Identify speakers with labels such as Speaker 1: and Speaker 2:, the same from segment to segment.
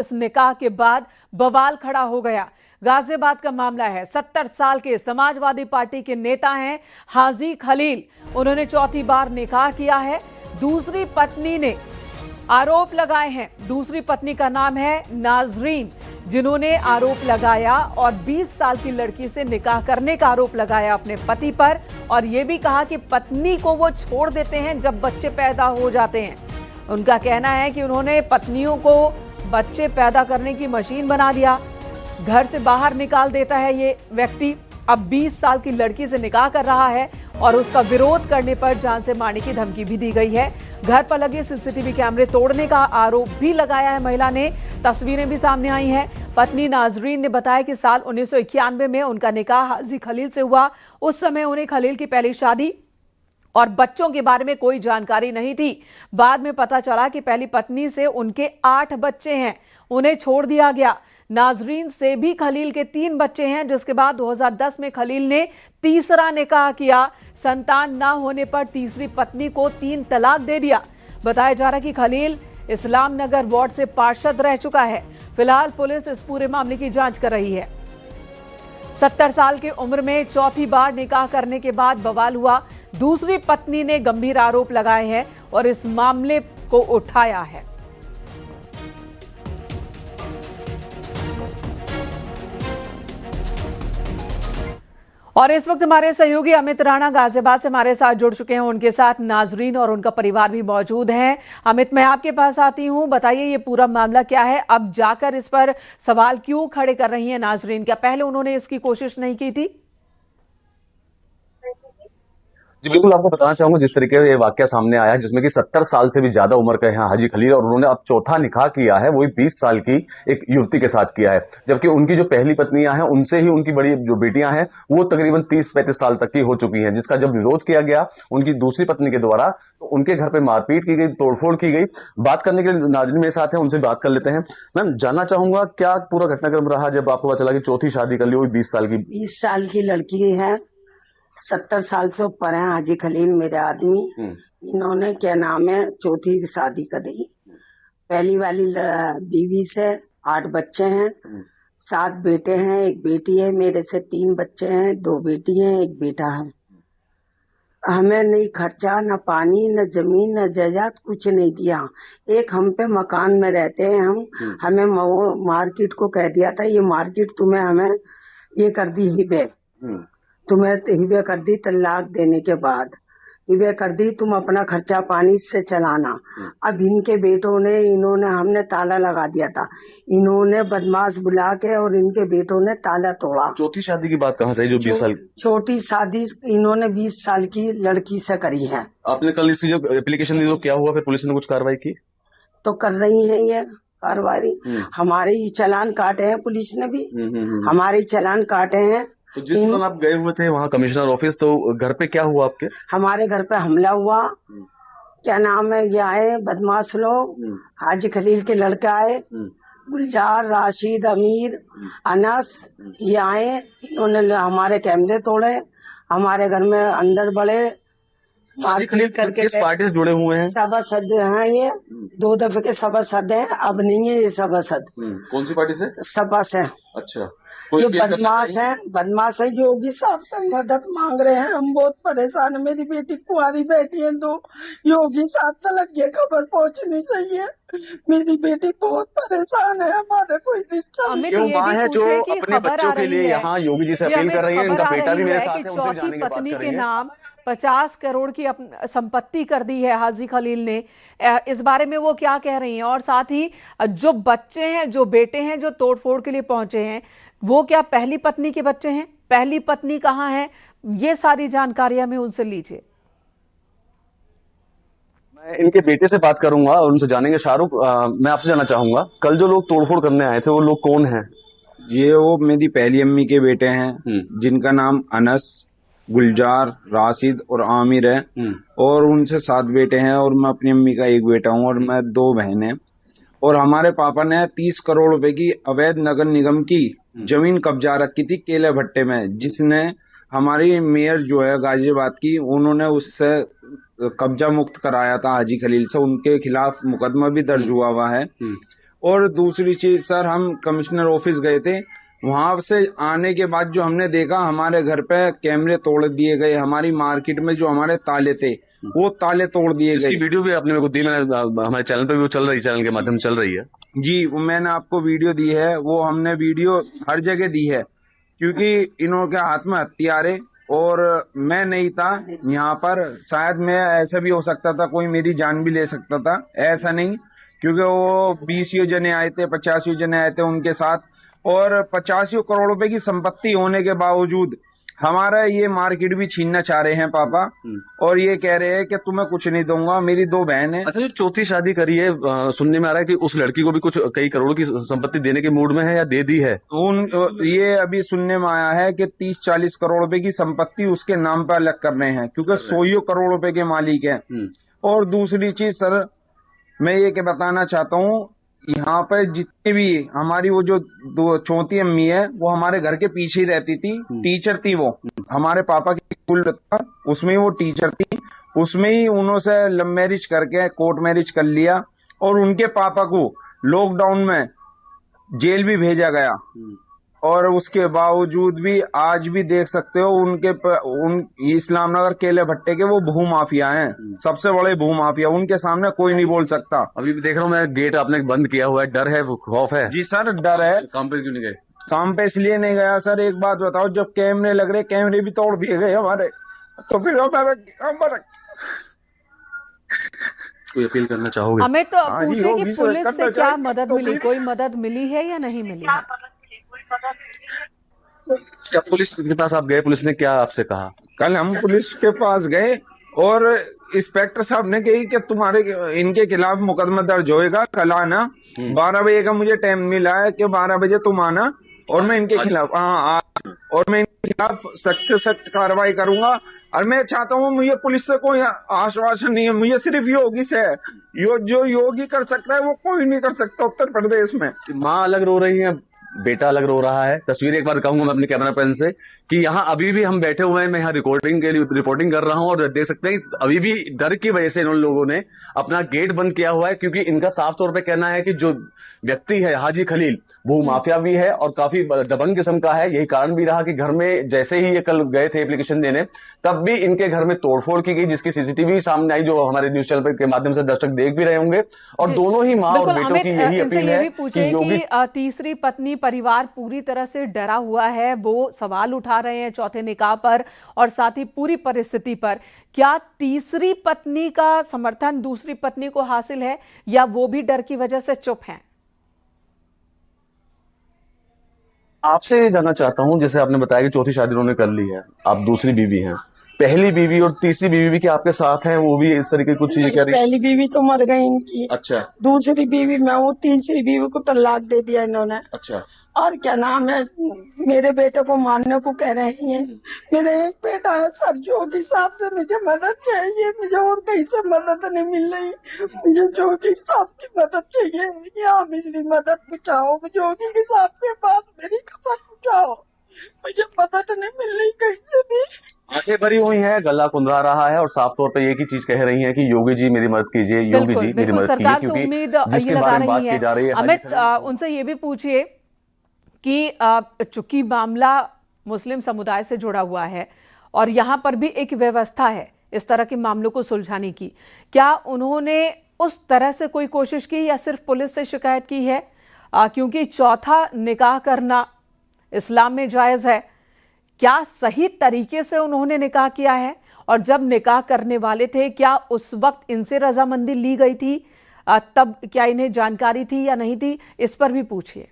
Speaker 1: इस निकाह के बाद बवाल खड़ा हो गया। गाजियाबाद का मामला है। 70 साल के समाजवादी पार्टी के नेता हैं हाजी खलील। उन्होंने चौथी बार निकाह किया है। दूसरी पत्नी ने आरोप लगाए हैं। दूसरी पत्नी का नाम है नाजरीन, जिन्होंने आरोप लगाया और 20 साल की लड़की से निकाह करने का आरोप लगाया अपने पति पर, और यह भी कहा कि पत्नी को वो छोड़ देते हैं जब बच्चे पैदा हो जाते हैं। उनका कहना है कि उन्होंने पत्नियों को बच्चे पैदा करने की मशीन बना दिया, घर से बाहर निकाल देता है ये व्यक्ति। अब 20 साल की लड़की से निकाह कर रहा है और उसका विरोध करने पर जान से मारने की धमकी भी दी गई है। घर पर लगे सीसीटीवी कैमरे तोड़ने का आरोप भी लगाया है महिला ने। तस्वीरें भी सामने आई हैं। पत्नी नाजरीन ने बताया कि साल 1991 में उनका निकाह हाजी खलील से हुआ। उस समय उन्हें खलील की पहली शादी और बच्चों के बारे में कोई जानकारी नहीं थी। बाद में पता चला कि पहली पत्नी से उनके 8 बच्चे हैं, उन्हें छोड़ दिया गया। नाजरीन से भी खलील के 3 बच्चे हैं, जिसके बाद 2010 में खलील ने तीसरा निकाह किया। संतान न होने पर तीसरी पत्नी को 3 तलाक दे दिया। बताया जा रहा है कि खलील इस्लाम नगर वार्ड से पार्षद रह चुका है। फिलहाल पुलिस इस पूरे मामले की जांच कर रही है। 70 साल की उम्र में चौथी बार निकाह करने के बाद बवाल हुआ। दूसरी पत्नी ने गंभीर आरोप लगाए हैं और इस मामले को उठाया है। और इस वक्त हमारे सहयोगी अमित राणा गाजियाबाद से हमारे साथ जुड़ चुके हैं। उनके साथ नाजरीन और उनका परिवार भी मौजूद हैं। अमित, मैं आपके पास आती हूं। बताइए ये पूरा मामला क्या है? अब जाकर इस पर सवाल क्यों खड़े कर रही हैं नाजरीन? क्या पहले उन्होंने इसकी कोशिश नहीं की थी?
Speaker 2: जी बिल्कुल, आपको बताना चाहूंगा जिस तरीके से ये वाकया सामने आया है, जिसमें कि 70 साल से भी ज्यादा उम्र के हैं हाजी खलील, और उन्होंने अब चौथा निकाह किया है, वही 20 साल की एक युवती के साथ किया है। जबकि उनकी जो पहली पत्नियां हैं, उनसे ही उनकी बड़ी जो बेटियां हैं वो तकरीबन 30-35 साल तक की हो चुकी हैं, जिसका जब विरोध किया गया उनकी दूसरी पत्नी के द्वारा, तो उनके घर पे मारपीट की गई, तोड़फोड़ की गई। बात करने के लिए नाज़रीन मेरे साथ है, उनसे बात कर लेते हैं। मैम, जानना चाहूंगा क्या पूरा घटनाक्रम रहा जब आपको पता चला कि चौथी शादी कर ली हुई 20 साल की?
Speaker 3: 20 साल की लड़की है, 70 साल से ऊपर है हाजी खलील मेरे आदमी। इन्होंने क्या नाम है चौथी शादी कर दी। पहली वाली बीवी से 8 बच्चे हैं, 7 बेटे हैं, 1 बेटी है। मेरे से 3 बच्चे हैं, 2 बेटी हैं, 1 बेटा है। हमें नहीं खर्चा, न पानी, न जमीन, न जायदाद, कुछ नहीं दिया। एक हम पे मकान में रहते हैं हम। हमें मार्केट को कह दिया था ये मार्केट तुम्हें हमें ये कर दी हिबे, तुम्हें हिबे कर दी। तलाक देने के बाद हिबे कर दी, तुम अपना खर्चा पानी से चलाना। अब इनके बेटों ने, इन्होंने, हमने ताला लगा दिया था, इन्होंने बदमाश बुला के और इनके बेटों ने ताला तोड़ा।
Speaker 2: चौथी शादी की बात कहाँ से जो 20 साल?
Speaker 3: छोटी शादी इन्होंने 20 साल की लड़की से करी है।
Speaker 2: आपने कल इसकी जो एप्लीकेशन दी तो क्या हुआ, फिर पुलिस ने कुछ कार्रवाई की?
Speaker 3: तो कर रही है ये कार्रवाई। हमारे ही चालान काटे हैं पुलिस ने भी, हमारे ही चालान काटे हैं।
Speaker 2: तो जिस दिन आप गए हुए थे वहाँ कमिश्नर ऑफिस, तो घर पे क्या हुआ आपके?
Speaker 3: हमारे घर पे हमला हुआ। क्या नाम है, ये आए बदमाश लोग, हाजी खलील के लड़के आए, गुलजार, राशिद, अमीर, अनस, ये आए। इन्होंने हमारे कैमरे तोड़े, हमारे घर में अंदर बढ़े।
Speaker 2: हाजी खलील किस पार्टी से जुड़े हुए हैं?
Speaker 3: सभासद हैं ये, 2 दफे के सभासद हैं, अब नहीं है ये सभासद।
Speaker 2: कौन सी पार्टी से?
Speaker 3: सपा से।
Speaker 2: अच्छा,
Speaker 3: ये बदमाश है, बदमाश है। योगी साहब से मदद मांग रहे हैं, हम बहुत परेशान है। मेरी बेटी कुंवारी बैठी है, 2 योगी साहब तक ये खबर पहुंचनी चाहिए। मेरी बेटी बहुत परेशान है, हमारे कोई रिश्ता नहीं।
Speaker 2: क्यों माँ है जो अपने बच्चों के लिए यहाँ योगी जी से अपील कर रही है, इनका बेटा भी मेरे साथ है, उनसे जानने की बात कर रही है।
Speaker 1: पत्नी के नाम 50 करोड़ की संपत्ति कर दी है हाजी खलील ने। इस बारे में वो क्या कह रही हैं? और साथ ही जो बच्चे हैं, जो बेटे हैं, जो तोड़फोड़ के लिए पहुंचे हैं, वो क्या पहली पत्नी के बच्चे हैं? पहली पत्नी कहाँ है? ये सारी जानकारियां हमें उनसे लीजिए।
Speaker 2: मैं इनके बेटे से बात करूंगा और उनसे जानेंगे। शाहरुख, मैं आपसे जानना चाहूंगा, कल जो लोग तोड़फोड़ करने आए थे वो लोग कौन हैं?
Speaker 4: ये वो मेरी पहली अम्मी के बेटे हैं, जिनका नाम अनस, गुलजार, राशिद और आमिर है। और उनसे 7 बेटे हैं और मैं अपनी अम्मी का 1 बेटा हूँ और मैं 2 बहनें। और हमारे पापा ने 30 करोड़ रुपए की अवैध नगर निगम की जमीन कब्जा रखी थी केले भट्टे में, जिसने हमारी मेयर जो है गाजियाबाद की, उन्होंने उससे कब्जा मुक्त कराया था हाजी खलील से। उनके खिलाफ मुकदमा भी दर्ज हुआ है। और दूसरी चीज सर, हम कमिश्नर ऑफिस गए थे, वहां से आने के बाद जो हमने देखा, हमारे घर पे कैमरे तोड़ दिए गए, हमारी मार्केट में जो हमारे ताले थे वो ताले तोड़ दिए गए।
Speaker 2: इसकी वीडियो भी आपने मेरे को दी, मैंने हमारे चैनल पे भी वो चल रही, चैनल के माध्यम से चल रही है
Speaker 4: जी, वो मैंने आपको वीडियो दी है, वो हमने वीडियो हर जगह दी है, क्योंकि इन्होंने के हाथ में हथियार है और मैं नहीं था यहाँ पर। शायद मैं, ऐसा भी हो सकता था कोई मेरी जान भी ले सकता था, ऐसा नहीं, क्योंकि वो 20 जने आए थे, 50 जने आए थे उनके साथ, और 50 करोड़ रुपए की संपत्ति होने के बावजूद हमारा ये मार्केट भी छीनना चाह रहे हैं पापा, और ये कह रहे हैं कि तुम्हें कुछ नहीं दूंगा। मेरी 2 बहन है।
Speaker 2: अच्छा, जो चौथी शादी करी है, सुनने में आ रहा है कि उस लड़की को भी कुछ कई करोड़ों की संपत्ति देने के मूड में है या दे दी है?
Speaker 4: ये अभी सुनने में आया है कि 30-40 करोड़ रुपए की संपत्ति उसके नाम पर अलग कर रहे हैं, क्योंकि 100 करोड़ रुपए के मालिक है। और दूसरी चीज सर, मैं ये के बताना चाहता हूँ, यहाँ पे जितनी भी हमारी वो जो चौथी अम्मी है, वो हमारे घर के पीछे ही रहती थी, टीचर थी वो, हमारे पापा की स्कूल था, उसमें वो टीचर थी, उसमें ही उन्होंने लव मैरिज करके कोर्ट मैरिज कर लिया, और उनके पापा को लॉकडाउन में जेल भी भेजा गया, और उसके बावजूद भी आज भी देख सकते हो उन इस्लाम नगर केले भट्टे के वो भू माफिया हैं, सबसे बड़े भू माफिया, उनके सामने कोई नहीं बोल सकता।
Speaker 2: अभी भी देख रहा हूँ मैं, गेट आपने बंद किया हुआ है, डर है, खौफ है?
Speaker 4: जी सर, डर है।
Speaker 2: काम पे क्यों नहीं गए?
Speaker 4: काम पे इसलिए नहीं गया सर, एक बात बताओ, जब कैमरे लग रहे, कैमरे भी तोड़ दिए गए हमारे, तो फिर हमारा
Speaker 2: कोई अपील करना चाहोगे?
Speaker 1: हमें तो पूछे कि
Speaker 4: होगी सर,
Speaker 1: पुलिस से
Speaker 4: करना
Speaker 1: क्या
Speaker 4: चाहिए।
Speaker 1: मदद
Speaker 4: तो
Speaker 1: मिली,
Speaker 4: फिर-
Speaker 1: कोई मदद मिली है या नहीं मिली है?
Speaker 2: क्या पुलिस के पास आप गए? पुलिस ने क्या आपसे कहा?
Speaker 4: कल हम पुलिस के पास गए और इंस्पेक्टर साहब ने कही कि तुम्हारे इनके खिलाफ मुकदमा दर्ज होएगा, कल आना। 12 बजे का मुझे टाइम मिला है कि 12 बजे तुम आना, और मैं इनके खिलाफ और मैं इनके खिलाफ सख्त से सख्त कार्रवाई करूंगा। और मैं चाहता हूँ, मुझे पुलिस से कोई आश्वासन नहीं है, मुझे सिर्फ योगी से है। जो योगी कर सकता है वो कोई नहीं कर सकता उत्तर प्रदेश में।
Speaker 2: माँ अलग रो रही है, बेटा अलग रो रहा है। तस्वीर एक बार कहूंगा मैं अपने कैमरा पेन से कि यहाँ अभी भी हम बैठे हुए हैं, मैं यहाँ रिकॉर्डिंग के लिए रिपोर्टिंग कर रहा हूँ, और देख सकते हैं अभी भी डर की वजह से इन लोगों ने अपना गेट बंद किया हुआ है, क्योंकि इनका साफ तौर पे कहना है कि जो व्यक्ति है हाजी खलील, वो माफिया भी है और काफी दबंग किस्म का है। यही कारण भी रहा कि घर में जैसे ही ये कल गए थे एप्लीकेशन देने, तब भी इनके घर में तोड़फोड़ की गई, जिसकी सीसीटीवी सामने आई, जो हमारे न्यूज चैनल के माध्यम से दर्शक देख भी रहे होंगे। और दोनों ही माँ और बेटों की यही अपील है
Speaker 1: कि तीसरी पत्नी, परिवार पूरी तरह से डरा हुआ है, वो सवाल उठा रहे हैं चौथे निकाह पर और साथ ही पूरी परिस्थिति पर। क्या तीसरी पत्नी का समर्थन दूसरी पत्नी को हासिल है, या वो भी डर की वजह से चुप हैं?
Speaker 2: आपसे जानना चाहता हूं, जैसे आपने बताया कि चौथी शादी उन्होंने कर ली है, आप दूसरी बीवी हैं, पहली बीवी और तीसरी बीवी भी क्या आपके साथ हैं? वो भी इस तरीके की कुछ चीजें कह रही?
Speaker 3: पहली बीवी तो मर गई इनकी।
Speaker 2: अच्छा।
Speaker 3: दूसरी बीवी मैं हूँ, तीसरी बीवी को तलाक दे दिया इन्होंने।
Speaker 2: अच्छा।
Speaker 3: और क्या नाम है, मेरे बेटे को मारने को कह रहे हैं। मेरा एक बेटा है सर, जोगी साहब से मुझे मदद चाहिए, मुझे और कहीं से मदद नहीं मिल रही, मुझे जोगी साहब की मदद चाहिए। यहाँ मेरी मदद पहुँचाओ, जोगी साहब के पास मेरी खबर पहुँचाओ, मुझे मदद नहीं मिल रही कहीं से भी।
Speaker 2: आंखें भरी हुई हैं, गला कुंदरा रहा है और साफ तौर पे एक ही चीज कह रही है कि योगी जी मेरी मदद कीजिए, योगी जी मेरी मदद कीजिए,
Speaker 1: सरकार से उम्मीद ये लगा रही है। अमित, उनसे ये भी पूछिए कि चूंकि मामला मुस्लिम समुदाय से जुड़ा हुआ है और यहाँ पर भी एक व्यवस्था है इस तरह के मामलों को सुलझाने की, क्या उन्होंने उस तरह से कोई कोशिश की या सिर्फ पुलिस से शिकायत की है? क्योंकि चौथा निकाह करना इस्लाम में जायज़ है, क्या सही तरीके से उन्होंने निकाह किया है? और जब निकाह करने वाले थे, क्या उस वक्त इनसे रजामंदी ली गई थी? तब क्या इन्हें जानकारी थी या नहीं थी? इस पर भी पूछिए।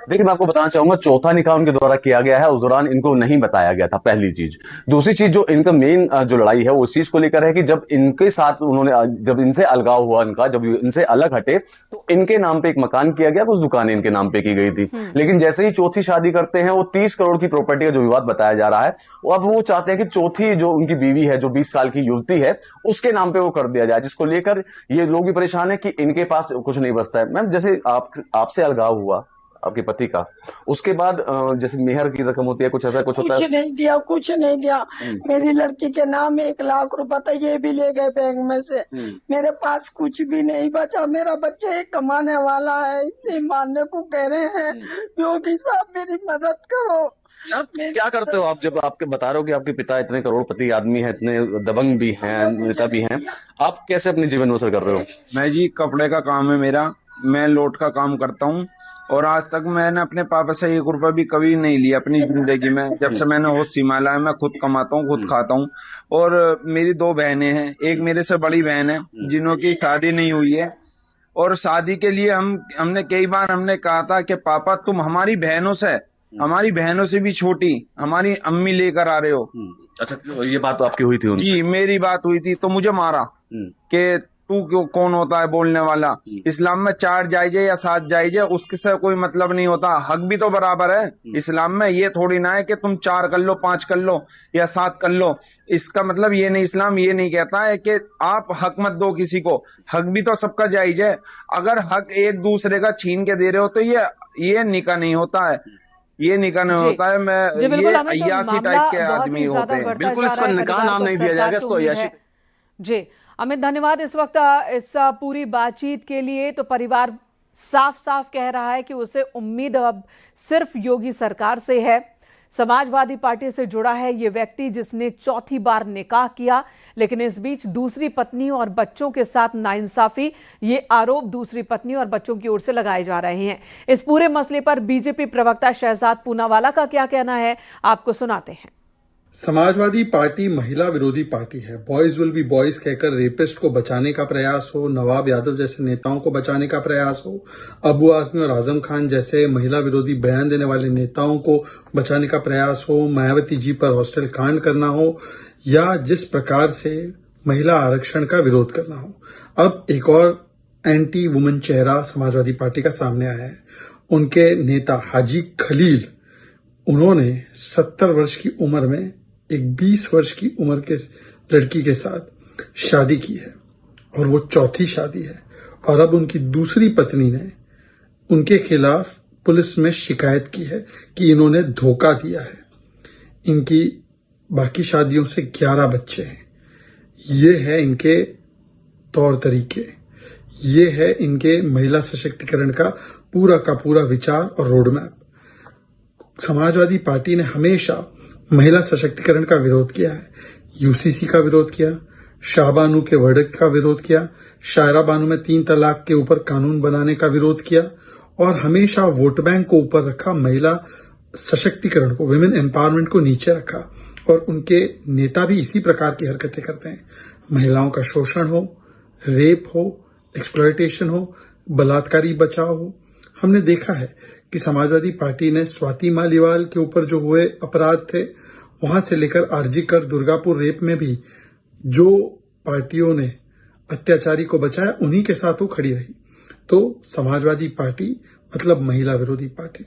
Speaker 2: देखिए, मैं आपको बताना चाहूंगा, चौथा निकाह उनके द्वारा किया गया है, उस दौरान इनको नहीं बताया गया था, पहली चीज। दूसरी चीज, जो इनका मेन जो लड़ाई है उस चीज को लेकर है कि जब इनके साथ उन्होंने, जब इनसे अलगाव हुआ इनका, जब इनसे अलग हटे, तो इनके नाम पे एक मकान किया गया, कुछ दुकानें इनके नाम पे की गई थी। लेकिन जैसे ही चौथी शादी करते हैं, वो 30 करोड़ की प्रॉपर्टी का जो विवाद बताया जा रहा है, अब वो चाहते हैं कि चौथी जो उनकी बीवी है, जो 20 साल की युवती है, उसके नाम पे वो कर दिया जाए, जिसको लेकर ये लोग भी परेशान है कि इनके पास कुछ नहीं बचता है। मैम, जैसे आपसे अलगाव हुआ, आपके पति का, उसके बाद जैसे मेहर की रकम होती है, कुछ ऐसा कुछ होता
Speaker 3: कुछ
Speaker 2: है?
Speaker 3: नहीं दिया, कुछ नहीं दिया। मेरी लड़की के नाम 1 लाख रुपया था, ये भी ले गए बैंक में से। मेरे पास कुछ भी नहीं बचा। मेरा बच्चा एक कमाने वाला है, इसे मारने को कह रहे हैं। योगी साहब मेरी मदद करो।
Speaker 2: क्या करते हो आप, जब आपके बता रहे हो कि आपके पिता इतने करोड़पति आदमी हैं, इतने दबंग भी हैं, नेता भी हैं, आप कैसे अपने जीवन बसर कर रहे हो?
Speaker 4: मैं जी कपड़े का काम है मेरा, मैं लोट का काम करता हूँ और आज तक मैंने अपने पापा से 1 रुपया भी कभी नहीं लिया अपनी जिंदगी में। जब से मैंने होश संभाला है मैं खुद कमाता हूँ, खुद खाता हूँ। और मेरी 2 बहनें हैं, एक मेरे से बड़ी बहन है जिन्हों की शादी नहीं हुई है। और शादी के लिए हमने कई बार हमने कहा था कि पापा तुम हमारी बहनों से भी छोटी हमारी अम्मी लेकर आ रहे हो।
Speaker 2: अच्छा, ये बात तो आपकी हुई थी उनसे?
Speaker 4: जी मेरी बात हुई थी, तो मुझे मारा कि तू क्यों कौन होता है बोलने वाला। इस्लाम में 4 जायज है या 7 जायज है, उसके से कोई मतलब नहीं होता। हक भी तो बराबर है इस्लाम में। ये थोड़ी ना है कि तुम 4 कर लो, 5 कर लो या 7 कर लो। इसका मतलब ये नहीं, इस्लाम ये नहीं कहता है कि आप हक मत दो किसी को। हक भी तो सबका जायज है। अगर हक एक दूसरे का छीन के दे रहे हो तो ये निकाह नहीं होता है, ये निकाह नहीं होता है। मैं ये अय्यासी टाइप के आदमी होते हैं।
Speaker 2: बिल्कुल, इसको निकाह नाम नहीं दिया जाएगा, इसको अय्याशी।
Speaker 1: जी अमित, धन्यवाद इस वक्त इस पूरी बातचीत के लिए। तो परिवार साफ साफ कह रहा है कि उसे उम्मीद अब सिर्फ योगी सरकार से है। समाजवादी पार्टी से जुड़ा है ये व्यक्ति जिसने 4थी बार निकाह किया, लेकिन इस बीच दूसरी पत्नी और बच्चों के साथ नाइंसाफी, ये आरोप दूसरी पत्नी और बच्चों की ओर से लगाए जा रहे हैं। इस पूरे मसले पर बीजेपी प्रवक्ता शहजाद पूनावाला का क्या कहना है, आपको सुनाते हैं।
Speaker 5: समाजवादी पार्टी महिला विरोधी पार्टी है। बॉयज विल बी बॉयज कहकर रेपिस्ट को बचाने का प्रयास हो, नवाब यादव जैसे नेताओं को बचाने का प्रयास हो, अबू आजमी और आजम खान जैसे महिला विरोधी बयान देने वाले नेताओं को बचाने का प्रयास हो, मायावती जी पर हॉस्टल कांड करना हो, या जिस प्रकार से महिला आरक्षण का विरोध करना हो। अब एक और एंटी वुमेन चेहरा समाजवादी पार्टी का सामने आया है। उनके नेता हाजी खलील, उन्होंने 70 वर्ष की उम्र में एक 20 वर्ष की उम्र के लड़की के साथ शादी की है और वो 4थी शादी है। और अब उनकी दूसरी पत्नी ने उनके खिलाफ पुलिस में शिकायत की है कि इन्होंने धोखा दिया है। इनकी बाकी शादियों से 11 बच्चे हैं। ये है इनके तौर तरीके, ये है इनके महिला सशक्तिकरण का पूरा विचार और रोड मैप। समाजवादी पार्टी ने हमेशा महिला सशक्तिकरण का विरोध किया है। यूसीसी का विरोध किया, शाहबानू के वर्डिक्ट का विरोध किया, शायरा बानू में 3 तलाक के ऊपर कानून बनाने का विरोध किया, और हमेशा वोट बैंक को ऊपर रखा, महिला सशक्तिकरण को, विमेन एम्पावरमेंट को नीचे रखा। और उनके नेता भी इसी प्रकार की हरकतें करते हैं। महिलाओं का शोषण हो, रेप हो, एक्सप्लॉयटेशन हो, बलात्कारी बचाव हो। हमने देखा है कि समाजवादी पार्टी ने स्वाति मालीवाल के ऊपर जो हुए अपराध थे, वहां से लेकर आरजी कर दुर्गापुर रेप में भी जो पार्टियों ने अत्याचारी को बचाया, उन्हीं के साथ वो खड़ी रही। तो समाजवादी पार्टी मतलब महिला विरोधी पार्टी।